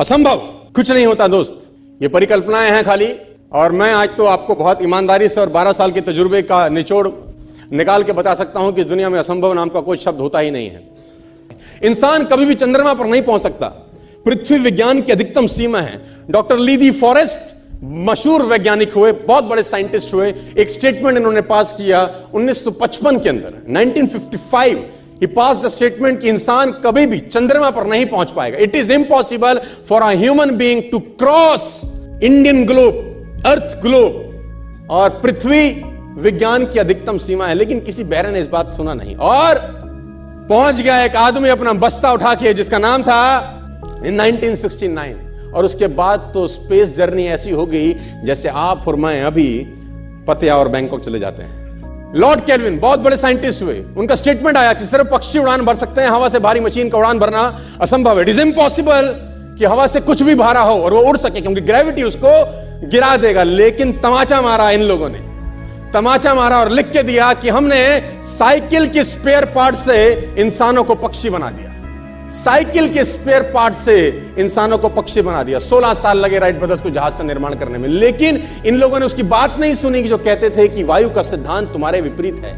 असंभव कुछ नहीं होता दोस्त, ये परिकल्पनाएं हैं खाली। और मैं आज तो आपको बहुत ईमानदारी से और 12 साल के तजुर्बे का निचोड़ निकाल के बता सकता हूं कि इस दुनिया में असंभव नाम का कोई शब्द होता ही नहीं है। इंसान कभी भी चंद्रमा पर नहीं पहुंच सकता, पृथ्वी विज्ञान की अधिकतम सीमा है। डॉक्टर ली फॉरेस्ट मशहूर वैज्ञानिक हुए, बहुत बड़े साइंटिस्ट हुए, एक स्टेटमेंट इन्होंने पास किया 1955 के अंदर, 1955 ही पास द स्टेटमेंट कि इंसान कभी भी चंद्रमा पर नहीं पहुंच पाएगा। It is impossible for a human being to cross Indian globe, earth globe, और पृथ्वी विज्ञान की अधिकतम सीमा है। लेकिन किसी बहरे ने इस बात सुना नहीं और पहुंच गया एक आदमी अपना बस्ता उठा के, जिसका नाम था इन 1969। और उसके बाद तो स्पेस जर्नी ऐसी हो गई जैसे आप और मैं अभी पतिया और बैंकॉक चले जाते हैं। लॉर्ड केल्विन बहुत बड़े साइंटिस्ट हुए, उनका स्टेटमेंट आया कि सिर्फ पक्षी उड़ान भर सकते हैं, हवा से भारी मशीन का उड़ान भरना असंभव है। इट इज इम्पॉसिबल कि हवा से कुछ भी भारा हो और वो उड़ सके, क्योंकि ग्रेविटी उसको गिरा देगा। लेकिन तमाचा मारा इन लोगों ने, तमाचा मारा और लिख के दिया कि हमने साइकिल के स्पेयर पार्ट से इंसानों को पक्षी बना दिया, साइकिल के स्पेयर पार्ट से इंसानों को पक्षी बना दिया। 16 साल लगे राइट ब्रदर्स को जहाज का निर्माण करने में, लेकिन इन लोगों ने उसकी बात नहीं सुनी कि जो कहते थे कि वायु का सिद्धांत तुम्हारे विपरीत है।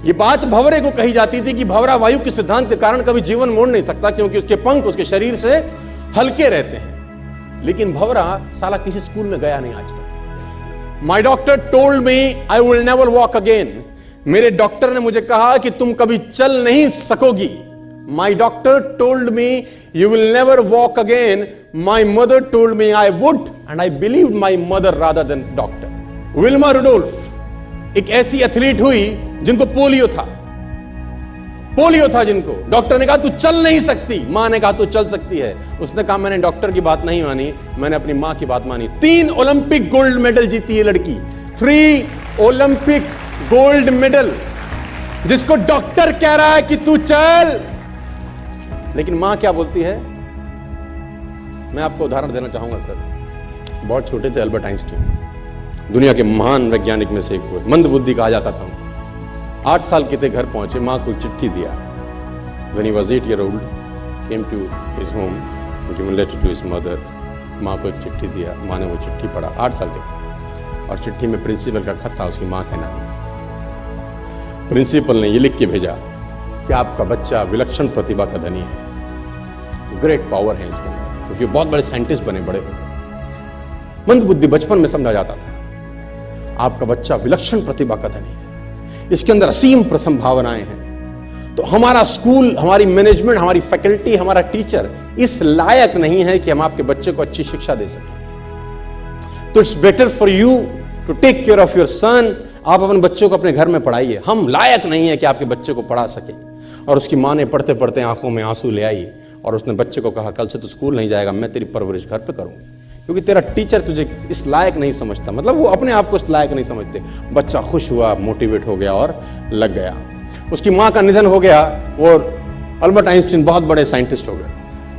ये बात भंवरे को कही जाती थी कि भंवरा वायु के सिद्धांत के कारण कभी जीवन मोड़ नहीं सकता, क्योंकि उसके पंख उसके शरीर से हल्के रहते हैं। लेकिन भंवरा साला किसी स्कूल में गया नहीं आज तक। माई doctor told me I will never walk again. मेरे डॉक्टर ने मुझे कहा कि तुम कभी चल नहीं सकोगी। My doctor told me you will never walk again. My mother told me I would, and I believed my mother rather than doctor. Wilma Rudolph एक ऐसी एथलीट हुई जिनको पोलियो था जिनको डॉक्टर ने कहा तू चल नहीं सकती, मां ने कहा तू चल सकती है। उसने कहा मैंने डॉक्टर की बात नहीं मानी, मैंने अपनी मां की बात मानी। 3 ओलंपिक गोल्ड मेडल जीती है लड़की, 3 ओलंपिक गोल्ड मेडल, जिसको डॉक्टर कह रहा है कि तू चल। लेकिन मां क्या बोलती है? मैं आपको उदाहरण देना चाहूंगा सर। बहुत छोटे थे अल्बर्ट आइंस्टीन, दुनिया के महान वैज्ञानिक में से एक हुए, मंदबुद्धि कहा जाता था। 8 साल के थे, घर पहुंचे, मां को चिट्ठी दिया। When he was 8 years old, came to his home, given letter to his mother. मां को एक चिट्ठी दिया, मां ने वो चिट्ठी पढ़ा। 8 साल के थे और चिट्ठी में प्रिंसिपल का खत था, उसकी मां के नाम। प्रिंसिपल ने ये लिख के भेजा कि आपका बच्चा विलक्षण प्रतिभा का धनी है, ग्रेट पावर है इसके अंदर, क्योंकि बहुत बड़े साइंटिस्ट बने, बड़े हो गए। मंदबुद्धि बचपन में समझा जाता था। आपका बच्चा विलक्षण प्रतिभा का धनी है, इसके अंदर असीम संभावनाएं हैं। तो हमारा स्कूल, हमारी मैनेजमेंट, हमारी फैकल्टी, हमारा टीचर इस लायक नहीं है कि हम आपके बच्चे को अच्छी शिक्षा दे सकें। तो it's better for you to take care of your son. आप अपने बच्चों को अपने घर में पढ़ाइए, हम लायक नहीं है कि आपके बच्चे को पढ़ा सके। और उसकी मां ने पढ़ते पढ़ते आंखों में आंसू ले आई और उसने बच्चे को कहा कल से तू स्कूल नहीं जाएगा, मैं तेरी परवरिश घर पे करूंगी, क्योंकि तेरा टीचर तुझे इस लायक नहीं समझता। मतलब वो अपने आप को इस लायक नहीं समझते। बच्चा खुश हुआ, मोटिवेट हो गया और लग गया। उसकी मां का निधन हो गया और अल्बर्ट आइंस्टीन बहुत बड़े साइंटिस्ट हो गए।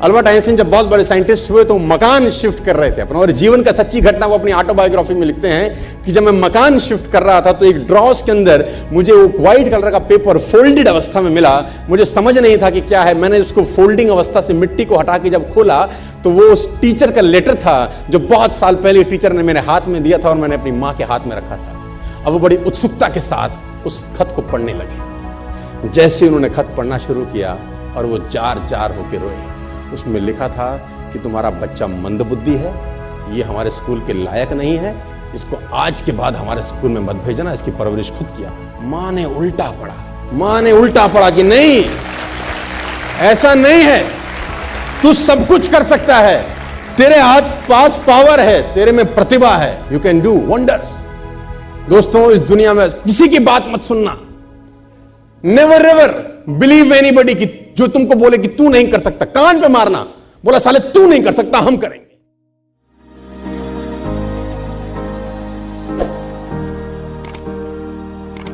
अल्बर्ट आइंस्टीन जब बहुत बड़े साइंटिस्ट हुए तो मकान शिफ्ट कर रहे थे अपना, और जीवन का सच्ची घटना वो अपनी ऑटोबायोग्राफी में लिखते हैं कि जब मैं मकान शिफ्ट कर रहा था तो एक ड्रॉस के अंदर मुझे वो व्हाइट कलर का पेपर फोल्डेड अवस्था में मिला। मुझे समझ नहीं था कि क्या है। मैंने उसको फोल्डिंग अवस्था से मिट्टी को हटा के जब खोला तो वो उस टीचर का लेटर था जो बहुत साल पहले टीचर ने मेरे हाथ में दिया था और मैंने अपनी मां के हाथ में रखा था। अब वो बड़ी उत्सुकता के साथ उस खत को पढ़ने लगे। जैसे उन्होंने खत पढ़ना शुरू किया और वो जार जार होकर रोए। उसमें लिखा था कि तुम्हारा बच्चा मंदबुद्धि है, ये हमारे स्कूल के लायक नहीं है, इसको आज के बाद हमारे स्कूल में मत भेजना, इसकी परवरिश खुद किया। मां ने उल्टा पढ़ा, मां ने उल्टा पढ़ा कि नहीं, ऐसा नहीं है, तू सब कुछ कर सकता है, तेरे हाथ पास पावर है, तेरे में प्रतिभा है, यू कैन डू वंडर्स। दोस्तों, इस दुनिया में किसी की बात मत सुनना। नेवर एवर बिलीव एनीबॉडी कि जो तुमको बोले कि तू नहीं कर सकता, कान पे मारना, बोला साले तू नहीं कर सकता, हम करेंगे।